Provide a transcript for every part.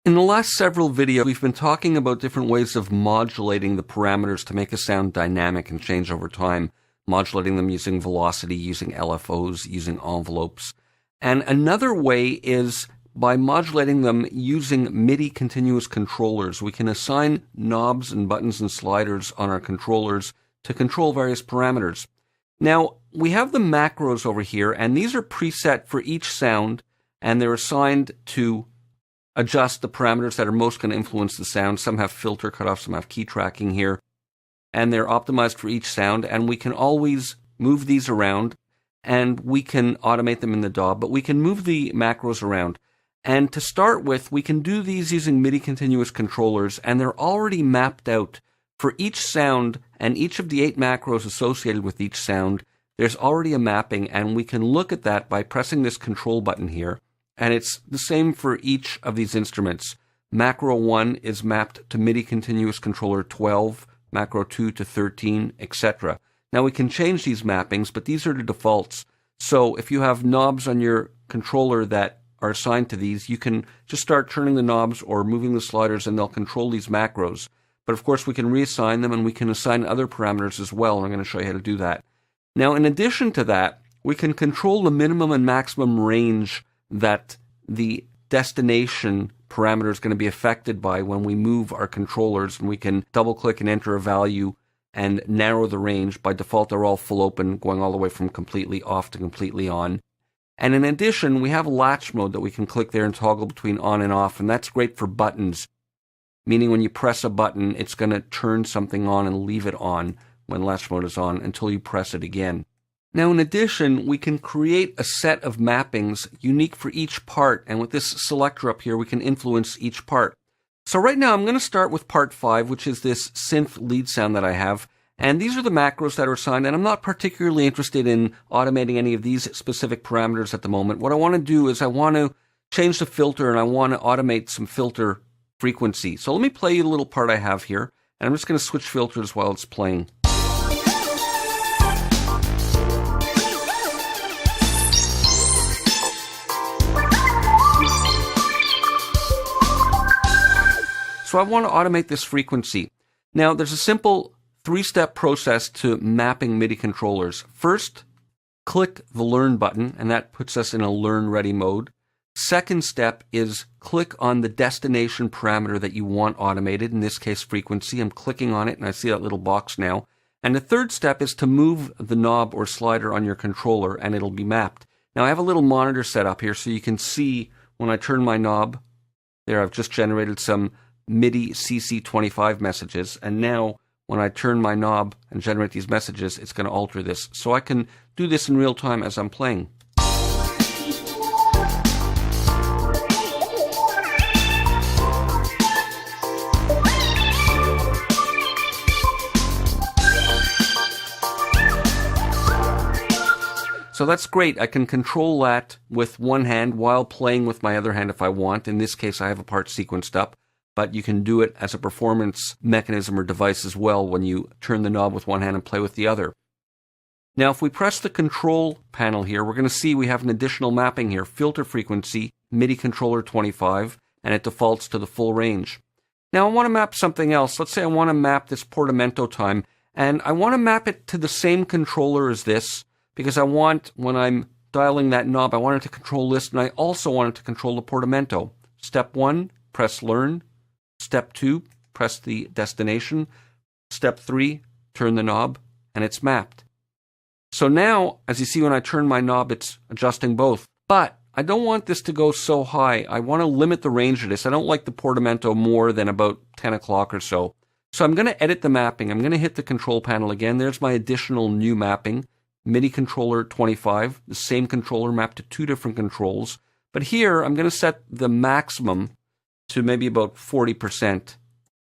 In the last several videos, we've been talking about different ways of modulating the parameters to make a sound dynamic and change over time, modulating them using velocity, using LFOs, using envelopes. And another way is by modulating them using MIDI continuous controllers. We can assign knobs and buttons and sliders on our controllers to control various parameters. Now, we have the macros over here, and these are preset for each sound, and they're assigned to adjust the parameters that are most going to influence the sound. Some have filter cutoff, some have key tracking here, and they're optimized for each sound, and we can always move these around, and we can automate them in the DAW, but we can move the macros around. And to start with, we can do these using MIDI continuous controllers, and they're already mapped out for each sound, and each of the 8 macros associated with each sound. There's already a mapping, and we can look at that by pressing this control button here. And it's the same for each of these instruments. Macro 1 is mapped to MIDI continuous controller 12, macro 2 to 13, etc. Now we can change these mappings, but these are the defaults. So if you have knobs on your controller that are assigned to these, you can just start turning the knobs or moving the sliders and they'll control these macros. But of course we can reassign them and we can assign other parameters as well, and I'm going to show you how to do that. Now in addition to that, we can control the minimum and maximum range that the destination parameter is going to be affected by when we move our controllers, and we can double click and enter a value and narrow the range. By default they're all full open, going all the way from completely off to completely on. And in addition, we have latch mode that we can click there and toggle between on and off, and that's great for buttons, meaning when you press a button it's going to turn something on and leave it on when latch mode is on until you press it again. Now, in addition, we can create a set of mappings unique for each part, and with this selector up here, we can influence each part. So right now, I'm going to start with part 5, which is this synth lead sound that I have, and these are the macros that are assigned, and I'm not particularly interested in automating any of these specific parameters at the moment. What I want to do is I want to change the filter, and I want to automate some filter frequency. So let me play you the little part I have here, and I'm just going to switch filters while it's playing. So I want to automate this frequency. Now, there's a simple 3-step process to mapping MIDI controllers. First, click the Learn button, and that puts us in a Learn Ready mode. Second step is click on the destination parameter that you want automated, in this case frequency. I'm clicking on it, and I see that little box now. And the third step is to move the knob or slider on your controller, and it'll be mapped. Now, I have a little monitor set up here, so you can see when I turn my knob, there I've just generated some MIDI CC25 messages, and now when I turn my knob and generate these messages, it's going to alter this. So I can do this in real time as I'm playing. So that's great. I can control that with one hand while playing with my other hand if I want. In this case, I have a part sequenced up, but you can do it as a performance mechanism or device as well when you turn the knob with one hand and play with the other. Now, if we press the control panel here, we're going to see we have an additional mapping here, filter frequency, MIDI controller 25, and it defaults to the full range. Now, I want to map something else. Let's say I want to map this portamento time, and I want to map it to the same controller as this, because I want, when I'm dialing that knob, I want it to control this, and I also want it to control the portamento. Step 1, press Learn. Step 2, press the destination. Step 3, turn the knob, and it's mapped. So now, as you see when I turn my knob, it's adjusting both. But I don't want this to go so high. I want to limit the range of this. I don't like the portamento more than about 10 o'clock or so. So I'm going to edit the mapping. I'm going to hit the control panel again. There's my additional new mapping. MIDI controller 25, the same controller mapped to 2 different controls. But here, I'm going to set the maximum to maybe about 40%,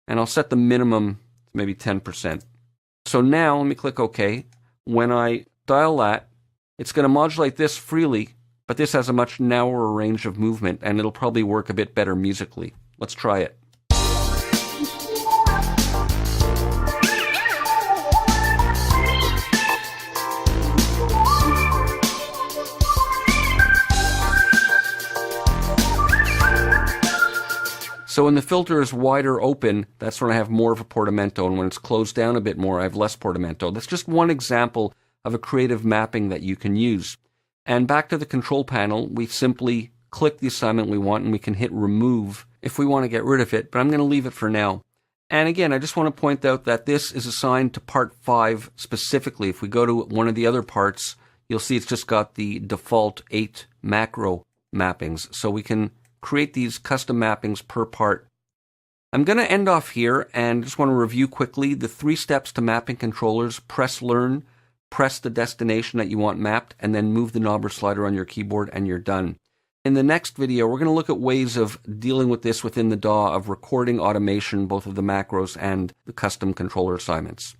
and I'll set the minimum to maybe 10%. So now, let me click OK. When I dial that, it's going to modulate this freely, but this has a much narrower range of movement, and it'll probably work a bit better musically. Let's try it. So when the filter is wider open, that's when I have more of a portamento, and when it's closed down a bit more, I have less portamento. That's just one example of a creative mapping that you can use. And back to the control panel, we simply click the assignment we want, and we can hit remove if we want to get rid of it, but I'm going to leave it for now. And again, I just want to point out that this is assigned to part 5 specifically. If we go to one of the other parts, you'll see it's just got the default 8 macro mappings. So we can create these custom mappings per part. I'm going to end off here and just want to review quickly the 3 steps to mapping controllers. Press learn, press the destination that you want mapped, and then move the knob or slider on your keyboard, and you're done. In the next video, we're going to look at ways of dealing with this within the DAW, of recording automation, both of the macros and the custom controller assignments.